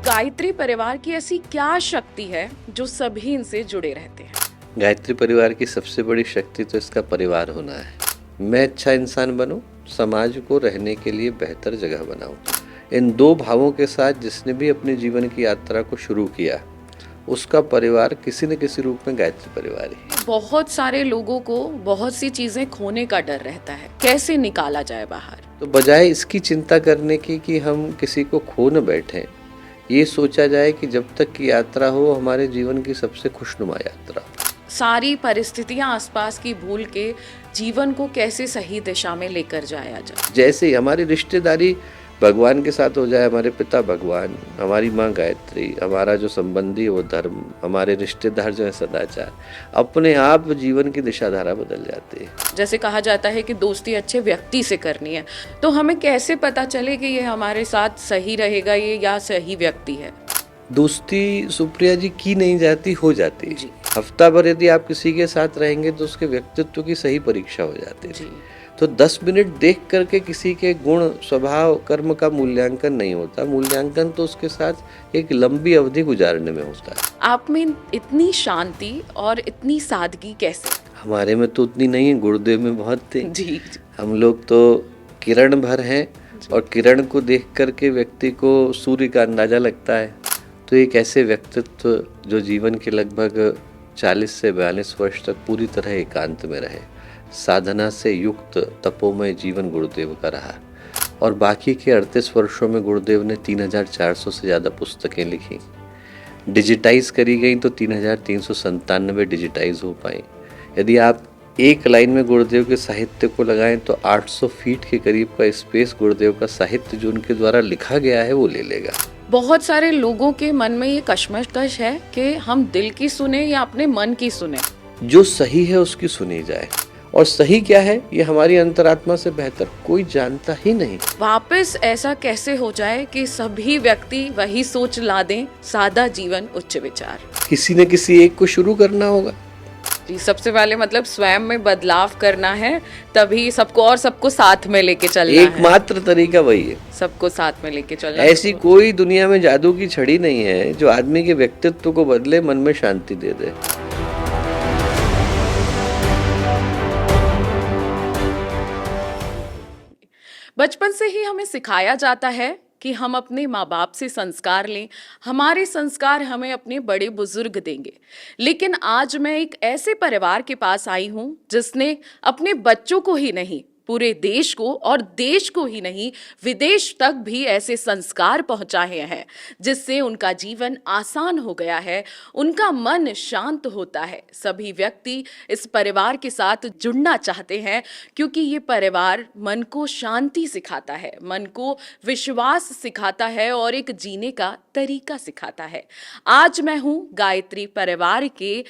गायत्री परिवार की ऐसी क्या शक्ति है जो सभी इनसे जुड़े रहते हैं? गायत्री परिवार की सबसे बड़ी शक्ति तो इसका परिवार होना है। मैं अच्छा इंसान बनूं, समाज को रहने के लिए बेहतर जगह बनाऊं। इन दो भावों के साथ जिसने भी अपने जीवन की यात्रा को शुरू किया, उसका परिवार किसी न किसी रूप में गायत्री परिवार ही है। बहुत सारे लोगों को बहुत सी चीजें खोने का डर रहता है, कैसे निकाला जाए बाहर? तो बजाय इसकी चिंता करने की कि हम किसी को खो न बैठें, ये सोचा जाए कि जब तक की यात्रा हो हमारे जीवन की सबसे खुशनुमा यात्रा। सारी परिस्थितियां आसपास की भूल के जीवन को कैसे सही दिशा में लेकर जाया जाए? जैसे ही हमारी रिश्तेदारी भगवान के साथ हो जाए, हमारे पिता भगवान, हमारी माँ गायत्री, हमारा जो संबंधी है वो धर्म, हमारे रिश्तेदार जो है सदाचार, अपने आप जीवन की दिशाधारा बदल जाती है। जैसे कहा जाता है कि दोस्ती अच्छे व्यक्ति से करनी है, तो हमें कैसे पता चले कि ये हमारे साथ सही रहेगा ये या सही व्यक्ति है? दोस्ती सुप्रिया जी की नहीं जाती, हो जाती जी। हफ्ता भर यदि आप किसी के साथ रहेंगे तो उसके व्यक्तित्व की सही परीक्षा हो जाती है। तो 10 मिनट देख करके किसी के गुण, स्वभाव, कर्म का मूल्यांकन नहीं होता। मूल्यांकन तो उसके साथ एक लंबी अवधि गुजारने में होता है। आप में इतनी शांति और इतनी सादगी कैसे? हमारे में तो उतनी नहीं है, गुरुदेव में बहुत थी। जी। हम लोग तो किरण भर हैं और किरण को देख करके व्यक्ति को सूर्य का अंदाजा लगता है। तो एक ऐसे व्यक्तित्व जो जीवन के लगभग 40 से 42 वर्ष तक पूरी तरह एकांत में रहे, साधना से युक्त तपोमय जीवन गुरुदेव का रहा और बाकी के 38 वर्षों में गुरुदेव ने 3400 से ज़्यादा पुस्तकें लिखी, डिजिटाइज करी गई तो 3397 डिजिटाइज हो पाई। यदि आप एक लाइन में गुरुदेव के साहित्य को लगाएं तो 800 फीट के करीब का स्पेस गुरुदेव का साहित्य जो उनके द्वारा लिखा गया है वो ले लेगा। बहुत सारे लोगों के मन में ये कश्मकश है कि हम दिल की सुने या अपने मन की सुने। जो सही है उसकी सुनी जाए, और सही क्या है ये हमारी अंतरात्मा से बेहतर कोई जानता ही नहीं। वापस ऐसा कैसे हो जाए कि सभी व्यक्ति वही सोच ला दें, सादा जीवन उच्च विचार? किसी न किसी एक को शुरू करना होगा। जी, सबसे पहले मतलब स्वयं में बदलाव करना है, तभी सबको और सबको साथ में लेके चलना है। एकमात्र तरीका वही है, सबको साथ में लेके चलना। ऐसी कोई दुनिया में जादू की छड़ी नहीं है जो आदमी के व्यक्तित्व को बदले, मन में शांति दे दे। बचपन से ही हमें सिखाया जाता है कि हम अपने माँ बाप से संस्कार लें, हमारे संस्कार हमें अपने बड़े बुजुर्ग देंगे। लेकिन आज मैं एक ऐसे परिवार के पास आई हूँ जिसने अपने बच्चों को ही नहीं, पूरे देश को, और देश को ही नहीं विदेश तक भी ऐसे संस्कार पहुंचाए हैं जिससे उनका जीवन आसान हो गया है, उनका मन शांत होता है। सभी व्यक्ति इस परिवार के साथ जुड़ना चाहते हैं क्योंकि ये परिवार मन को शांति सिखाता है, मन को विश्वास सिखाता है और एक जीने का तरीका सिखाता है। आज मैं हूँ गायत्री परिवार के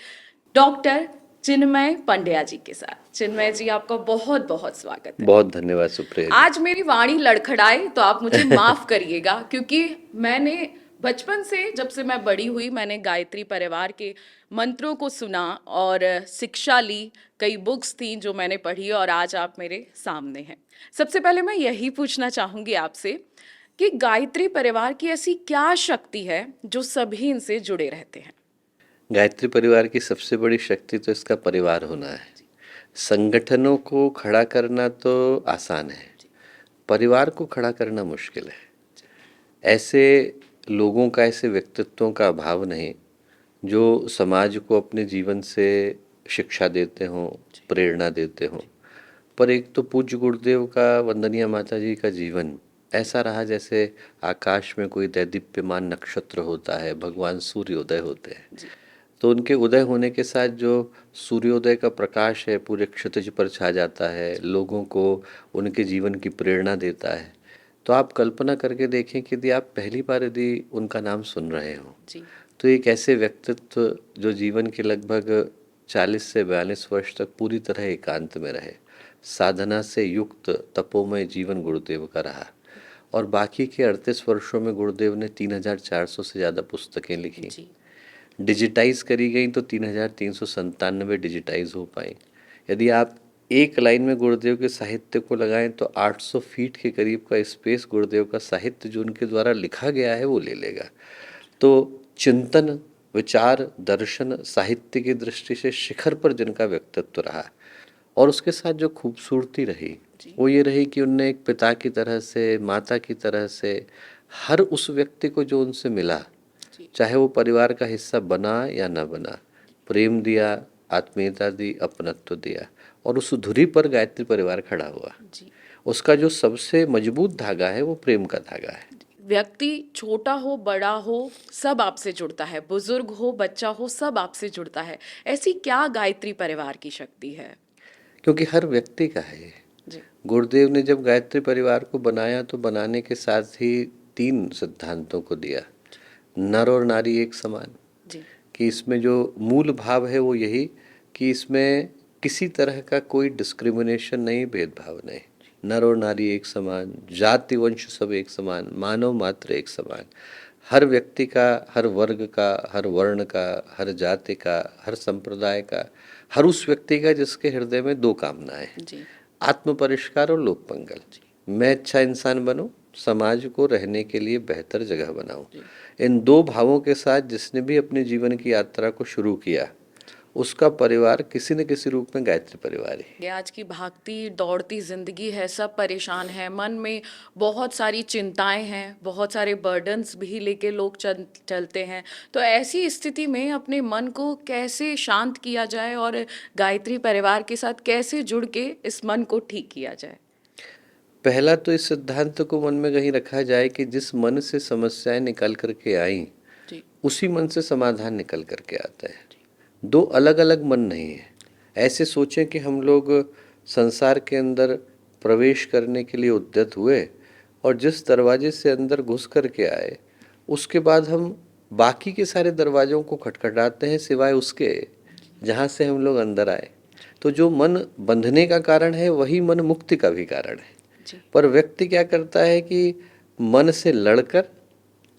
डॉक्टर चिन्मय पंड्या जी के साथ। चिन्मय जी, आपका बहुत बहुत स्वागत है। बहुत धन्यवाद सुप्रिया जी। आज मेरी वाणी लड़खड़ाए तो आप मुझे माफ करिएगा, क्योंकि मैंने बचपन से, जब से मैं बड़ी हुई, मैंने गायत्री परिवार के मंत्रों को सुना और शिक्षा ली। कई बुक्स थी जो मैंने पढ़ी और आज आप मेरे सामने हैं। सबसे पहले मैं यही पूछना चाहूंगी आपसे कि गायत्री परिवार की ऐसी क्या शक्ति है जो सभी इनसे जुड़े रहते हैं? गायत्री परिवार की सबसे बड़ी शक्ति तो इसका परिवार होना है। संगठनों को खड़ा करना तो आसान है, परिवार को खड़ा करना मुश्किल है। ऐसे लोगों का, ऐसे व्यक्तित्वों का अभाव नहीं जो समाज को अपने जीवन से शिक्षा देते हों, प्रेरणा देते हों। पर एक तो पूज्य गुरुदेव का, वंदनीय माता जी का जीवन ऐसा रहा जैसे आकाश में कोई दैदीप्यमान नक्षत्र होता है, भगवान सूर्योदय होते हैं। तो उनके उदय होने के साथ जो सूर्योदय का प्रकाश है पूरे क्षितिज पर छा जाता है, लोगों को उनके जीवन की प्रेरणा देता है। तो आप कल्पना करके देखें कि यदि आप पहली बार यदि उनका नाम सुन रहे हो तो एक ऐसे व्यक्तित्व जो जीवन के लगभग 40 से 42 वर्ष तक पूरी तरह एकांत में रहे, साधना से युक्त तपोमय जीवन गुरुदेव का रहा और बाकी के 38 वर्षों में गुरुदेव ने 3400 से ज़्यादा पुस्तकें लिखी, डिजिटाइज करी गई तो 3397 डिजिटाइज हो पाई। यदि आप एक लाइन में गुरुदेव के साहित्य को लगाएं तो 800 फीट के करीब का स्पेस गुरुदेव का साहित्य जो उनके द्वारा लिखा गया है वो ले लेगा। तो चिंतन, विचार, दर्शन, साहित्य की दृष्टि से शिखर पर जिनका व्यक्तित्व रहा और उसके साथ जो खूबसूरती रही वो ये रही कि उनने एक पिता की तरह से, माता की तरह से हर उस व्यक्ति को जो उनसे मिला, चाहे वो परिवार का हिस्सा बना या ना बना, प्रेम दिया, आत्मीयता दी, अपनत्व दिया और उस धुरी पर गायत्री परिवार खड़ा हुआ। उसका जो सबसे मजबूत धागा है वो प्रेम का धागा है। व्यक्ति छोटा हो बड़ा हो सब आपसे जुड़ता है, बुजुर्ग हो बच्चा हो सब आपसे जुड़ता है। ऐसी क्या गायत्री परिवार की शक्ति है? क्योंकि हर व्यक्ति का है ये। जी गुरुदेव ने जब गायत्री परिवार को बनाया तो बनाने के साथ ही 3 सिद्धांतों को दिया। नर और नारी एक समान, जी कि इसमें जो मूल भाव है वो यही कि इसमें किसी तरह का कोई डिस्क्रिमिनेशन नहीं, भेदभाव नहीं। नर और नारी एक समान, जाति वंश सब एक समान, मानव मात्र एक समान। हर व्यक्ति का, हर वर्ग का, हर वर्ण का, हर जाति का, हर संप्रदाय का, हर उस व्यक्ति का जिसके हृदय में 2 कामनाएं, जी आत्म परिष्कार और लोक मंगल। मैं अच्छा इंसान बनूं, समाज को रहने के लिए बेहतर जगह बनाऊं। इन 2 भावों के साथ जिसने भी अपने जीवन की यात्रा को शुरू किया उसका परिवार किसी न किसी रूप में गायत्री परिवार ही। ये आज की भागती दौड़ती जिंदगी है, सब परेशान है, मन में बहुत सारी चिंताएं हैं, बहुत सारे बर्डन्स भी लेके लोग चलते हैं। तो ऐसी स्थिति में अपने मन को कैसे शांत किया जाए और गायत्री परिवार के साथ कैसे जुड़ के इस मन को ठीक किया जाए? पहला तो इस सिद्धांत को मन में कहीं रखा जाए कि जिस मन से समस्याएं निकल करके आई जी उसी मन से समाधान निकल करके आता है। 2 अलग अलग मन नहीं है। ऐसे सोचें कि हम लोग संसार के अंदर प्रवेश करने के लिए उद्यत हुए और जिस दरवाजे से अंदर घुस करके आए उसके बाद हम बाकी के सारे दरवाज़ों को खटखटाते हैं सिवाय उसके जहाँ से हम लोग अंदर आए। तो जो मन बंधने का कारण है वही मन मुक्ति का भी कारण है। जी पर व्यक्ति क्या करता है कि मन से लड़कर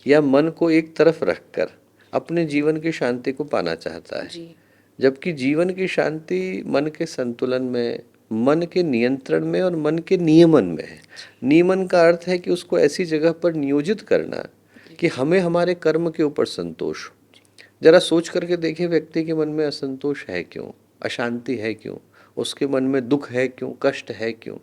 या मन को एक तरफ रखकर अपने जीवन की शांति को पाना चाहता है। जी जबकि जीवन की शांति मन के संतुलन में, मन के नियंत्रण में और मन के नियमन में है। नियमन का अर्थ है कि उसको ऐसी जगह पर नियोजित करना कि हमें हमारे कर्म के ऊपर संतोष हो। जरा सोच करके देखिए व्यक्ति के मन में असंतोष है क्यों, अशांति है क्यों, उसके मन में दुख है क्यों, कष्ट है क्यों?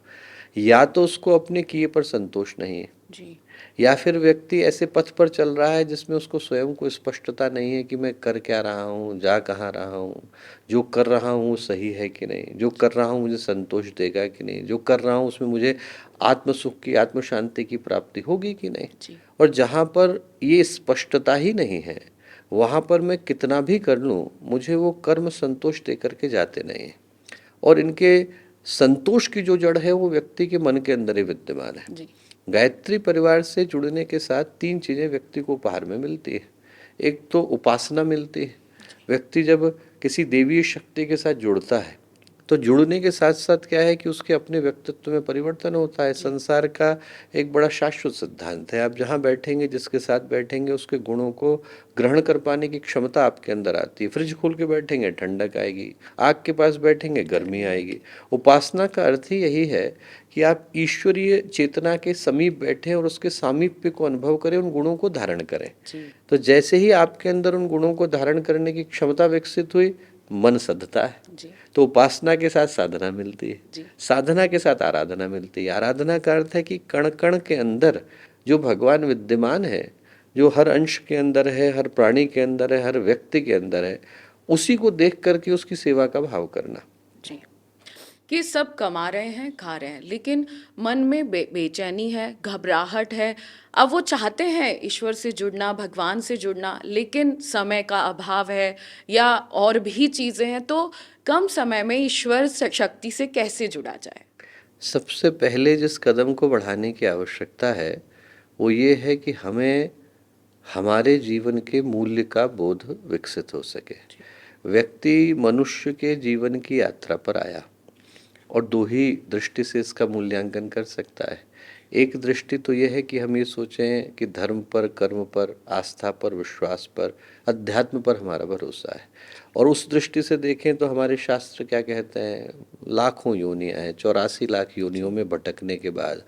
या तो उसको अपने किए पर संतोष नहीं है जी या फिर व्यक्ति ऐसे पथ पर चल रहा है जिसमें उसको स्वयं को स्पष्टता नहीं है कि मैं कर क्या रहा हूँ, जा कहाँ रहा हूँ, जो कर रहा हूँ वो सही है कि नहीं, जो कर रहा हूँ मुझे संतोष देगा कि नहीं, जो कर रहा हूँ उसमें मुझे आत्म सुख की, आत्म शांति की प्राप्ति होगी कि नहीं। जी और जहाँ पर ये स्पष्टता ही नहीं है वहाँ पर मैं कितना भी कर लूँ मुझे वो कर्म संतोष दे करके जाते नहीं हैं। और इनके संतोष की जो जड़ है वो व्यक्ति के मन के अंदर ही विद्यमान है। जी गायत्री परिवार से जुड़ने के साथ 3 चीज़ें व्यक्ति को उपहार में मिलती है। एक तो उपासना मिलती है। व्यक्ति जब किसी देवीय शक्ति के साथ जुड़ता है तो जुड़ने के साथ साथ क्या है कि उसके अपने व्यक्तित्व में परिवर्तन होता है। संसार का एक बड़ा शाश्वत सिद्धांत है, आप जहाँ बैठेंगे, जिसके साथ बैठेंगे, उसके गुणों को ग्रहण कर पाने की क्षमता आपके अंदर आती है। फ्रिज खोल के बैठेंगे ठंडक आएगी, आग के पास बैठेंगे गर्मी आएगी। उपासना का अर्थ ही यही है कि आप ईश्वरीय चेतना के समीप बैठें और उसके सामीप्य को अनुभव करें, उन गुणों को धारण करें। तो जैसे ही आपके अंदर उन गुणों को धारण करने की क्षमता विकसित हुई, मन सधता है। तो उपासना के साथ साधना मिलती है, साधना के साथ आराधना मिलती है। आराधना का अर्थ है कि कण कण के अंदर जो भगवान विद्यमान है, जो हर अंश के अंदर है, हर प्राणी के अंदर है, हर व्यक्ति के अंदर है, उसी को देख करके उसकी सेवा का भाव करना। जी कि सब कमा रहे हैं, खा रहे हैं, लेकिन मन में बेचैनी है, घबराहट है। अब वो चाहते हैं ईश्वर से जुड़ना, भगवान से जुड़ना, लेकिन समय का अभाव है या और भी चीज़ें हैं। तो कम समय में ईश्वर शक्ति से कैसे जुड़ा जाए? सबसे पहले जिस कदम को बढ़ाने की आवश्यकता है वो ये है कि हमें हमारे जीवन के मूल्य का बोध विकसित हो सके। व्यक्ति मनुष्य के जीवन की यात्रा पर आया और 2 ही दृष्टि से इसका मूल्यांकन कर सकता है। एक दृष्टि तो ये है कि हम ये सोचें कि धर्म पर, कर्म पर, आस्था पर, विश्वास पर, अध्यात्म पर हमारा भरोसा है। और उस दृष्टि से देखें तो हमारे शास्त्र क्या कहते हैं, लाखों योनियाँ हैं, 84 लाख योनियों में भटकने के बाद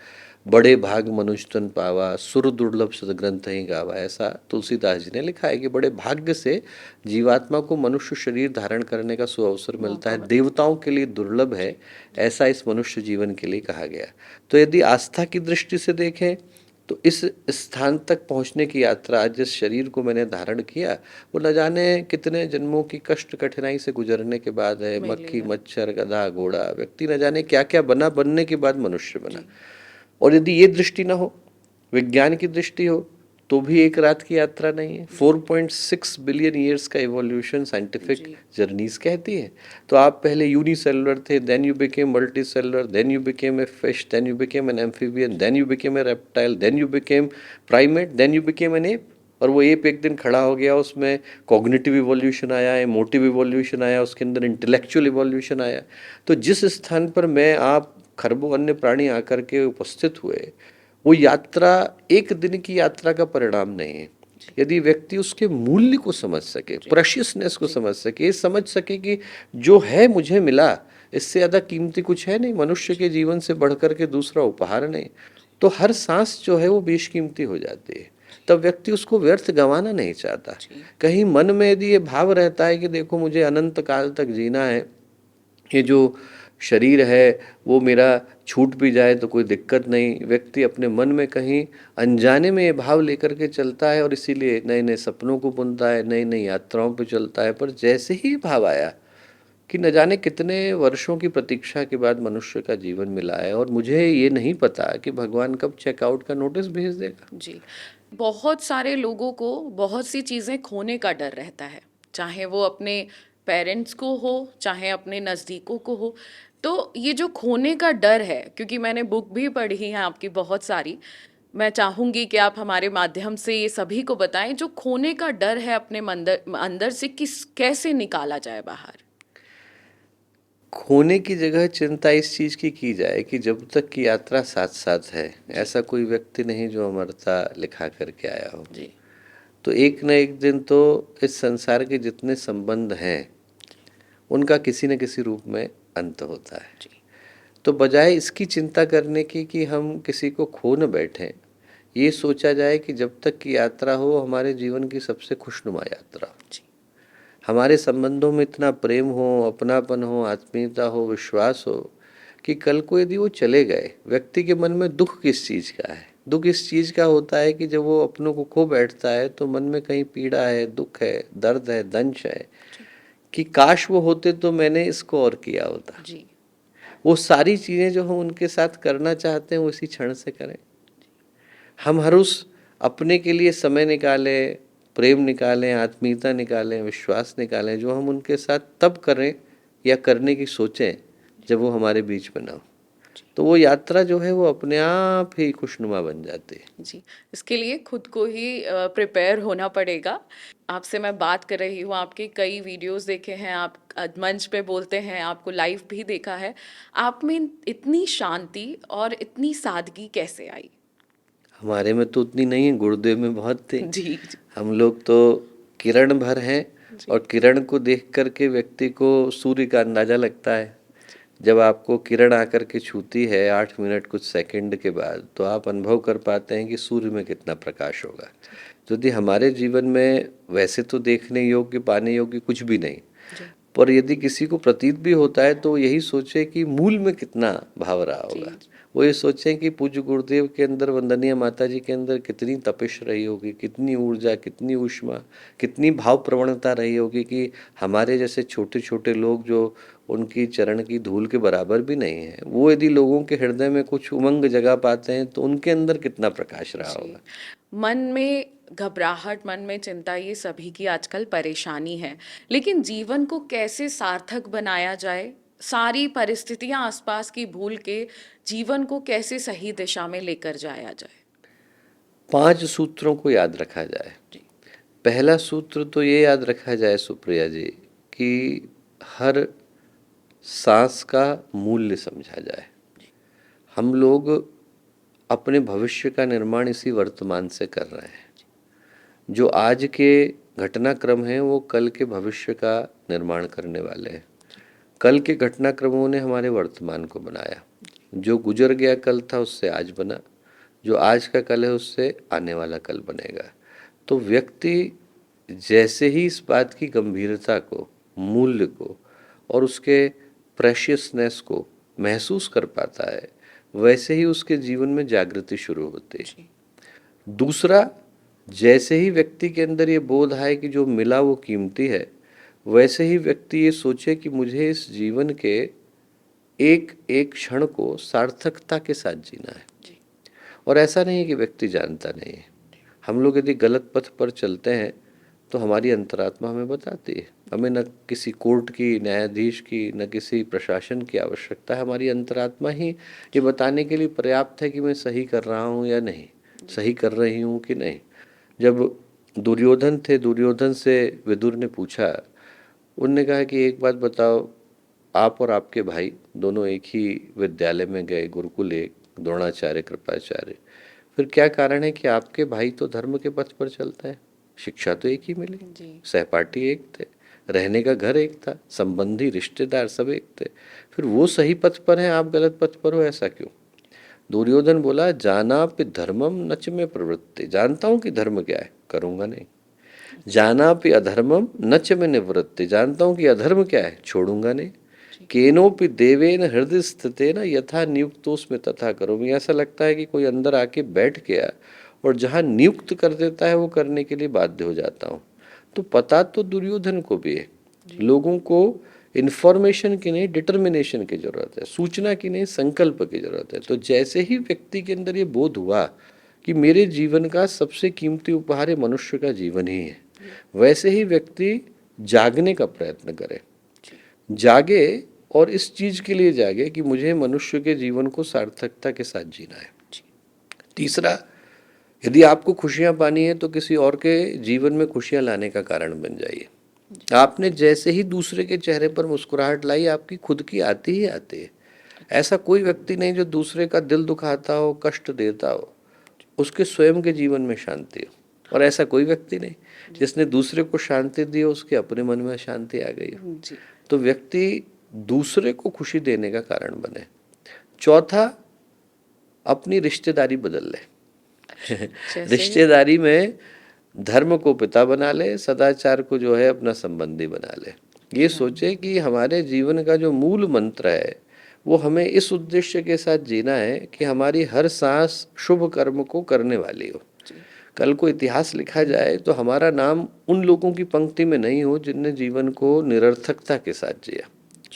बड़े भाग मनुष्य तन पावा, सुर दुर्लभ सदग्रंथ ही गावा, ऐसा तुलसीदास जी ने लिखा है कि बड़े भाग्य से जीवात्मा को मनुष्य शरीर धारण करने का सुअवसर मिलता है, देवताओं के लिए दुर्लभ है, ऐसा इस मनुष्य जीवन के लिए कहा गया। तो यदि आस्था की दृष्टि से देखें तो इस स्थान तक पहुंचने की यात्रा, आज जिस शरीर को मैंने धारण किया, वो न जाने कितने जन्मों की कष्ट कठिनाई से गुजरने के बाद है। मक्खी, मच्छर, गधा, घोड़ा, व्यक्ति न जाने क्या क्या बना, बनने के बाद मनुष्य बना। और यदि ये दृष्टि ना हो, विज्ञान की दृष्टि हो, तो भी एक रात की यात्रा नहीं है। 4.6 बिलियन ईयर्स का इवोल्यूशन साइंटिफिक जर्नीज कहती है। तो आप पहले यूनिसेलुलर थे, then you became multi cellular, then you became a fish, then you became an amphibian, then you became a reptile, then you became primate, then you became an ape. और वो ape एक दिन खड़ा हो गया, उसमें cognitive evolution आया, emotive evolution आया, उसके अंदर इंटेलेक्चुअल इवोल्यूशन आया। तो जिस स्थान पर मैं, आप, खरबों अन्य प्राणी आकर के उपस्थित हुए, वो यात्रा एक दिन की यात्रा का परिणाम नहीं है। यदि व्यक्ति उसके मूल्य को समझ सके, प्रेशियसनेस को समझ सके, समझ सके कि जो है मुझे मिला, इससे ज़्यादा कीमती कुछ है नहीं, मनुष्य के जीवन से बढ़कर के दूसरा उपहार नहीं, तो हर सांस जो है वो बेशकीमती हो जाती है। तब व्यक्ति उसको व्यर्थ गंवाना नहीं चाहता। कहीं मन में यदि ये भाव रहता है कि देखो मुझे अनंत काल तक जीना है, ये जो शरीर है वो मेरा छूट भी जाए तो कोई दिक्कत नहीं, व्यक्ति अपने मन में कहीं अनजाने में ये भाव लेकर के चलता है और इसीलिए नए नए सपनों को बुनता है, नई नई यात्राओं पे चलता है। पर जैसे ही भाव आया कि न जाने कितने वर्षों की प्रतीक्षा के बाद मनुष्य का जीवन मिला है, और मुझे ये नहीं पता कि भगवान कब चेकआउट का नोटिस भेज देगा। जी, बहुत सारे लोगों को बहुत सी चीज़ें खोने का डर रहता है, चाहे वो अपने पेरेंट्स को हो, चाहे अपने नज़दीकों को हो। तो ये जो खोने का डर है, क्योंकि मैंने बुक भी पढ़ी है आपकी बहुत सारी, मैं चाहूँगी कि आप हमारे माध्यम से ये सभी को बताएं, जो खोने का डर है अपने अंदर से, किस कैसे निकाला जाए बाहर। खोने की जगह चिंता इस चीज की जाए कि जब तक की यात्रा साथ साथ है, ऐसा कोई व्यक्ति नहीं जो अमरता लिखा करके आया हो। जी तो एक न एक दिन तो इस संसार के जितने संबंध हैं उनका किसी न किसी रूप में अंत होता है। जी तो बजाय इसकी चिंता करने की कि हम किसी को खो न बैठें, ये सोचा जाए कि जब तक की यात्रा हो हमारे जीवन की सबसे खुशनुमा यात्रा हो। जी हमारे संबंधों में इतना प्रेम हो, अपनापन हो, आत्मीयता हो, विश्वास हो कि कल को यदि वो चले गए, व्यक्ति के मन में दुख किस चीज़ का है? दुख इस चीज़ का होता है कि जब वो अपनों को खो बैठता है तो मन में कहीं पीड़ा है, दुख है, दर्द है, दंश है कि काश वो होते तो मैंने इसको और किया होता। जी वो सारी चीज़ें जो हम उनके साथ करना चाहते हैं वो इसी क्षण से करें। हम हर उस अपने के लिए समय निकालें, प्रेम निकालें, आत्मीयता निकालें, विश्वास निकालें, जो हम उनके साथ तब करें या करने की सोचें जब वो हमारे बीच में ना हो। तो वो यात्रा जो है वो अपने आप ही खुशनुमा बन जाती है। जी, इसके लिए खुद को ही प्रिपेयर होना पड़ेगा। आपसे मैं बात कर रही हूँ, आपके कई वीडियोस देखे हैं, आप मंच पे बोलते हैं, आपको लाइव भी देखा है। आप में इतनी शांति और इतनी सादगी कैसे आई? हमारे में तो उतनी नहीं है, गुरुदेव में बहुत थी। जी जी हम लोग तो किरण भर हैं, जी और किरण को देख करके व्यक्ति को सूर्य का अंदाजा लगता है। जब आपको किरण आकर के छूती है 8 मिनट कुछ सेकंड के बाद, तो आप अनुभव कर पाते हैं कि सूर्य में कितना प्रकाश होगा। तो यदि हमारे जीवन में वैसे तो देखने योग्य, पाने योग्य कुछ भी नहीं, जी पर यदि किसी को प्रतीत भी होता है तो यही सोचे कि मूल में कितना भाव रहा जी होगा। वो ये सोचें कि पूज्य गुरुदेव के अंदर, वंदनीय माता जी के अंदर कितनी तपिश रही होगी, कितनी ऊर्जा, कितनी ऊष्मा, कितनी भाव प्रवणता रही होगी कि हमारे जैसे छोटे छोटे लोग जो उनकी चरण की धूल के बराबर भी नहीं है, वो यदि लोगों के हृदय में कुछ उमंग जगा पाते हैं तो उनके अंदर कितना प्रकाश रहा जी। होगा। मन में घबराहट, मन में चिंता, ये सभी की आजकल परेशानी है। लेकिन जीवन को कैसे सार्थक बनाया जाए? सारी परिस्थितियां आसपास की भूल के जीवन को कैसे सही दिशा में लेकर जाया जाए? 5 सूत्रों को याद रखा जाए। जी पहला सूत्र तो ये याद रखा जाए सुप्रिया जी, कि हर सांस का मूल्य समझा जाए। हम लोग अपने भविष्य का निर्माण इसी वर्तमान से कर रहे हैं। जो आज के घटनाक्रम हैं वो कल के भविष्य का निर्माण करने वाले हैं। कल के घटनाक्रमों ने हमारे वर्तमान को बनाया। जो गुजर गया कल था उससे आज बना, जो आज का कल है उससे आने वाला कल बनेगा। तो व्यक्ति जैसे ही इस बात की गंभीरता को, मूल्य को और उसके प्रेशियसनेस को महसूस कर पाता है, वैसे ही उसके जीवन में जागृति शुरू होती है। दूसरा, जैसे ही व्यक्ति के अंदर ये बोध आए कि जो मिला वो कीमती है, वैसे ही व्यक्ति ये सोचे कि मुझे इस जीवन के एक एक क्षण को सार्थकता के साथ जीना है। और ऐसा नहीं है कि व्यक्ति जानता नहीं है। हम लोग यदि गलत पथ पर चलते हैं तो हमारी अंतरात्मा हमें बताती है। हमें न किसी कोर्ट की, न्यायाधीश की, न किसी प्रशासन की आवश्यकता है। हमारी अंतरात्मा ही ये बताने के लिए पर्याप्त है कि मैं सही कर रहा हूँ या नहीं, सही कर रही हूँ कि नहीं। जब दुर्योधन थे, दुर्योधन से विदुर ने पूछा, उनने कहा कि एक बात बताओ, आप और आपके भाई दोनों एक ही विद्यालय में गए, गुरुकुल एक, द्रोणाचार्य, कृपाचार्य, फिर क्या कारण है कि आपके भाई तो धर्म के पथ पर चलता है, शिक्षा तो एक ही मिली, सहपाठी एक थे, रहने का घर एक था, संबंधी रिश्तेदार सब एक थे, फिर वो सही पथ पर हैं, आप गलत पथ पर हो, ऐसा क्यों? दुर्योधन बोला, जानापि धर्मम नच में प्रवृत्ति, जानता हूं कि धर्म क्या है, करूंगा नहीं। जानापि अधर्मम नच में निवृत्ति, जानता हूं कि अधर्म क्या है, छोड़ूंगा नहीं। केनोपि देवेन हृदय स्थितेन यथा नियुक्तोस्मि तथा करोमि, ऐसा लगता है कि कोई अंदर आके बैठ गया और जहाँ नियुक्त कर देता है वो करने के लिए बाध्य हो जाता हूँ। तो पता तो दुर्योधन को भी है, लोगों को इन्फॉर्मेशन की नहीं डिटर्मिनेशन की जरूरत है, सूचना की नहीं संकल्प की जरूरत है। तो जैसे ही व्यक्ति के अंदर ये बोध हुआ कि मेरे जीवन का सबसे कीमती उपहार मनुष्य का जीवन ही है, वैसे ही व्यक्ति जागने का प्रयत्न करे, जागे और इस चीज के लिए जागे कि मुझे मनुष्य के जीवन को सार्थकता के साथ जीना है। तीसरा, यदि आपको खुशियां पानी है तो किसी और के जीवन में खुशियां लाने का कारण बन जाइए। आपने जैसे ही दूसरे के चेहरे पर मुस्कुराहट लाई, आपकी खुद की आती ही आती है। ऐसा कोई व्यक्ति नहीं जो दूसरे का दिल दुखाता हो, कष्ट देता हो, उसके स्वयं के जीवन में शांति हो। और ऐसा कोई व्यक्ति नहीं जिसने दूसरे को शांति दी हो, उसके अपने मन में शांति आ गई हो। तो व्यक्ति दूसरे को खुशी देने का कारण बने। चौथा, अपनी रिश्तेदारी बदल ले। रिश्तेदारी में धर्म को पिता बना ले, सदाचार को जो है अपना संबंधी बना ले। ये सोचे कि हमारे जीवन का जो मूल मंत्र है वो हमें इस उद्देश्य के साथ जीना है कि हमारी हर सांस शुभ कर्म को करने वाली हो। कल को इतिहास लिखा जाए तो हमारा नाम उन लोगों की पंक्ति में नहीं हो जिनने जीवन को निरर्थकता के साथ जिया।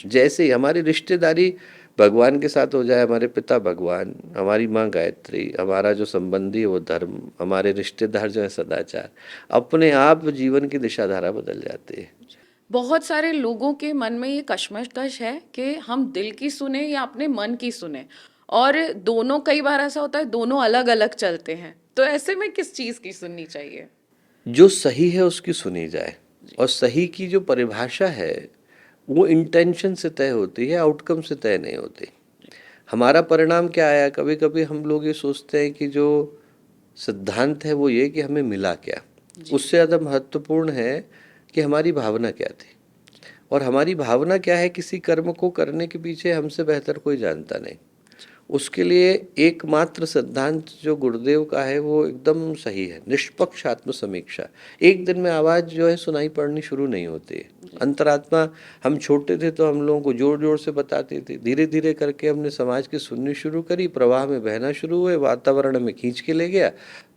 जैसे ही हमारी रिश्तेदारी भगवान के साथ हो जाए, हमारे पिता भगवान, हमारी माँ गायत्री, हमारा जो संबंधी है वो धर्म, हमारे रिश्तेदार जो है सदाचार, अपने आप जीवन की दिशा धारा बदल जाती है। बहुत सारे लोगों के मन में ये कश्मकश है कि हम दिल की सुने या अपने मन की सुने, और दोनों, कई बार ऐसा होता है दोनों अलग अलग चलते हैं। तो ऐसे में किस चीज की सुननी चाहिए? जो सही है उसकी सुनी जाए। और सही की जो परिभाषा है वो इंटेंशन से तय होती है, आउटकम से तय नहीं होती। हमारा परिणाम क्या आया, कभी कभी हम लोग ये सोचते हैं कि जो सिद्धांत है वो ये कि हमें मिला क्या। उससे ज़्यादा महत्वपूर्ण है कि हमारी भावना क्या थी, और हमारी भावना क्या है किसी कर्म को करने के पीछे हमसे बेहतर कोई जानता नहीं। उसके लिए एकमात्र सिद्धांत जो गुरुदेव का है वो एकदम सही है, निष्पक्ष आत्म समीक्षा। एक दिन में आवाज़ जो है सुनाई पड़नी शुरू नहीं होती है। अंतरात्मा, हम छोटे थे तो हम लोगों को जोर जोर से बताती थी, धीरे धीरे करके हमने समाज की सुननी शुरू करी, प्रवाह में बहना शुरू हुए, वातावरण में खींच के ले गया।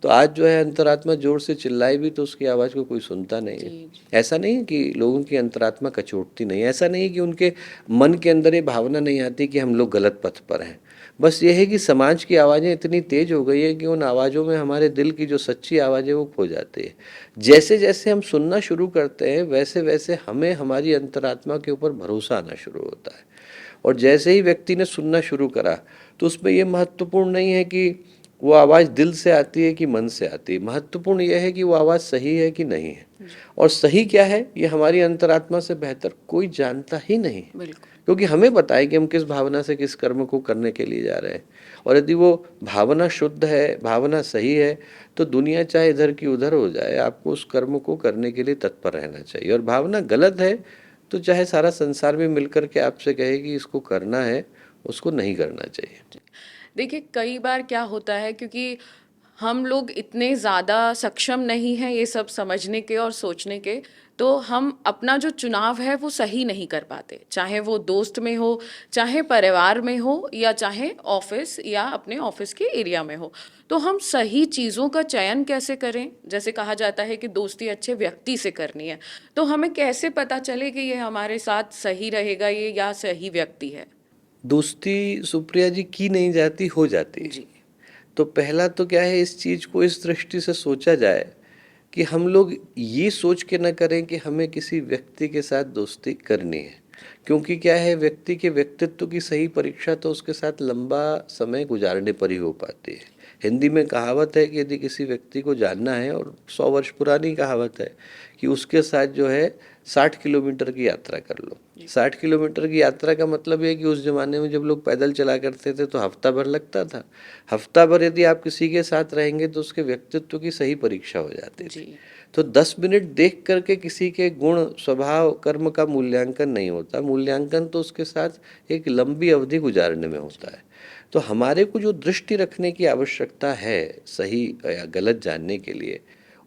तो आज जो है अंतरात्मा जोर से चिल्लाई भी तो उसकी आवाज़ को कोई सुनता नहीं है। ऐसा नहीं है कि लोगों की अंतरात्मा कचोटती नहीं, ऐसा नहीं कि उनके मन के अंदर ये भावना नहीं आती कि हम लोग गलत पथ पर हैं। बस ये है कि समाज की आवाज़ें इतनी तेज हो गई है कि उन आवाज़ों में हमारे दिल की जो सच्ची आवाज़ है वो खो जाती है। जैसे जैसे हम सुनना शुरू करते हैं वैसे वैसे हमें हमारी अंतरात्मा के ऊपर भरोसा आना शुरू होता है। और जैसे ही व्यक्ति ने सुनना शुरू करा तो उसमें ये महत्वपूर्ण नहीं है कि वो आवाज़ दिल से आती है कि मन से आती है। महत्वपूर्ण यह है कि वो आवाज़ सही है कि नहीं है, और सही क्या है ये हमारी अंतरात्मा से बेहतर कोई जानता ही नहीं है। बिल्कुल। क्योंकि हमें पता है कि हम किस भावना से किस कर्म को करने के लिए जा रहे हैं, और यदि वो भावना शुद्ध है, भावना सही है, तो दुनिया चाहे इधर की उधर हो जाए, आपको उस कर्म को करने के लिए तत्पर रहना चाहिए। और भावना गलत है तो चाहे सारा संसार भी मिलकर के आपसे कहे कि इसको करना है, उसको नहीं करना चाहिए। देखिए कई बार क्या होता है, क्योंकि हम लोग इतने ज़्यादा सक्षम नहीं हैं ये सब समझने के और सोचने के, तो हम अपना जो चुनाव है वो सही नहीं कर पाते, चाहे वो दोस्त में हो, चाहे परिवार में हो, या चाहे ऑफिस या अपने ऑफिस के एरिया में हो। तो हम सही चीज़ों का चयन कैसे करें? जैसे कहा जाता है कि दोस्ती अच्छे व्यक्ति से करनी है, तो हमें कैसे पता चले कि ये हमारे साथ सही रहेगा ये, या सही व्यक्ति है? दोस्ती सुप्रिया जी की नहीं जाती, हो जाती है। जी तो पहला तो क्या है, इस चीज़ को इस दृष्टि से सोचा जाए कि हम लोग ये सोच के न करें कि हमें किसी व्यक्ति के साथ दोस्ती करनी है। क्योंकि क्या है, व्यक्ति के व्यक्तित्व की सही परीक्षा तो उसके साथ लंबा समय गुजारने पर ही हो पाती है। हिंदी में कहावत है कि यदि किसी व्यक्ति को जानना है, और 100 वर्ष पुरानी कहावत है, कि उसके साथ जो है 60 किलोमीटर की यात्रा कर लो। 60 किलोमीटर की यात्रा का मतलब ये है कि उस जमाने में जब लोग पैदल चला करते थे तो हफ्ता भर लगता था। हफ्ता भर यदि आप किसी के साथ रहेंगे तो उसके व्यक्तित्व की सही परीक्षा हो जाती थी। जी तो 10 मिनट देख करके किसी के गुण स्वभाव कर्म का मूल्यांकन नहीं होता। मूल्यांकन तो उसके साथ एक लंबी अवधि गुजारने में होता है। तो हमारे को जो दृष्टि रखने की आवश्यकता है सही या गलत जानने के लिए,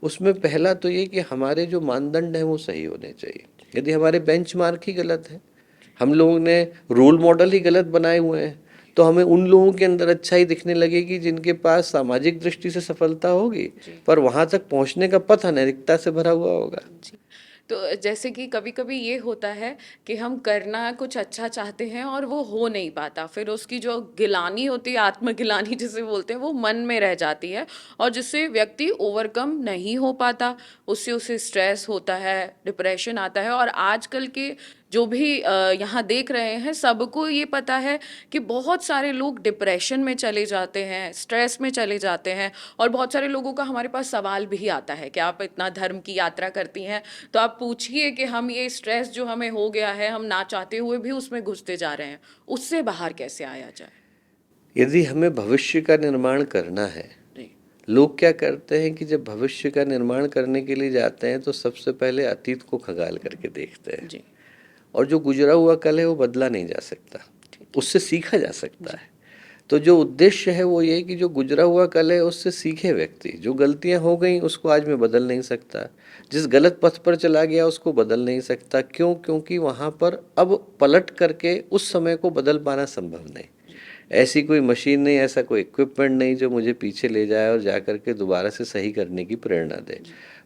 उसमें पहला तो ये कि हमारे जो मानदंड हैं वो सही होने चाहिए। यदि हमारे बेंचमार्क ही गलत है, हम लोगों ने रोल मॉडल ही गलत बनाए हुए हैं, तो हमें उन लोगों के अंदर अच्छाई दिखने लगेगी जिनके पास सामाजिक दृष्टि से सफलता होगी, पर वहां तक पहुंचने का पथ अनैतिकता से भरा हुआ होगा। जी। तो जैसे कि कभी कभी ये होता है कि हम करना कुछ अच्छा चाहते हैं और वो हो नहीं पाता, फिर उसकी जो गिलानी होती है, आत्मगिलानी जिसे बोलते हैं, वो मन में रह जाती है, और जिससे व्यक्ति ओवरकम नहीं हो पाता, उससे उसे स्ट्रेस होता है, डिप्रेशन आता है। और आजकल के जो भी यहाँ देख रहे हैं, सबको ये पता है कि बहुत सारे लोग डिप्रेशन में चले जाते हैं, स्ट्रेस में चले जाते हैं। और बहुत सारे लोगों का हमारे पास सवाल भी आता है कि आप इतना धर्म की यात्रा करती हैं, तो आप पूछिए कि हम ये स्ट्रेस जो हमें हो गया है, हम ना चाहते हुए भी उसमें घुसते जा रहे हैं, उससे बाहर कैसे आया जाए? यदि हमें भविष्य का निर्माण करना है, जी लोग क्या करते हैं कि जब भविष्य का निर्माण करने के लिए जाते हैं तो सबसे पहले अतीत को खंगाल करके देखते हैं। जी और जो गुजरा हुआ कल है वो बदला नहीं जा सकता, उससे सीखा जा सकता है। तो जो उद्देश्य है वो ये कि जो गुजरा हुआ कल है उससे सीखे व्यक्ति। जो गलतियां हो गई उसको आज मैं बदल नहीं सकता, जिस गलत पथ पर चला गया उसको बदल नहीं सकता। क्यों? क्योंकि वहां पर अब पलट करके उस समय को बदल पाना संभव नहीं। ऐसी कोई मशीन नहीं, ऐसा कोई इक्विपमेंट नहीं जो मुझे पीछे ले जाए और जा करके दोबारा से सही करने की प्रेरणा दे।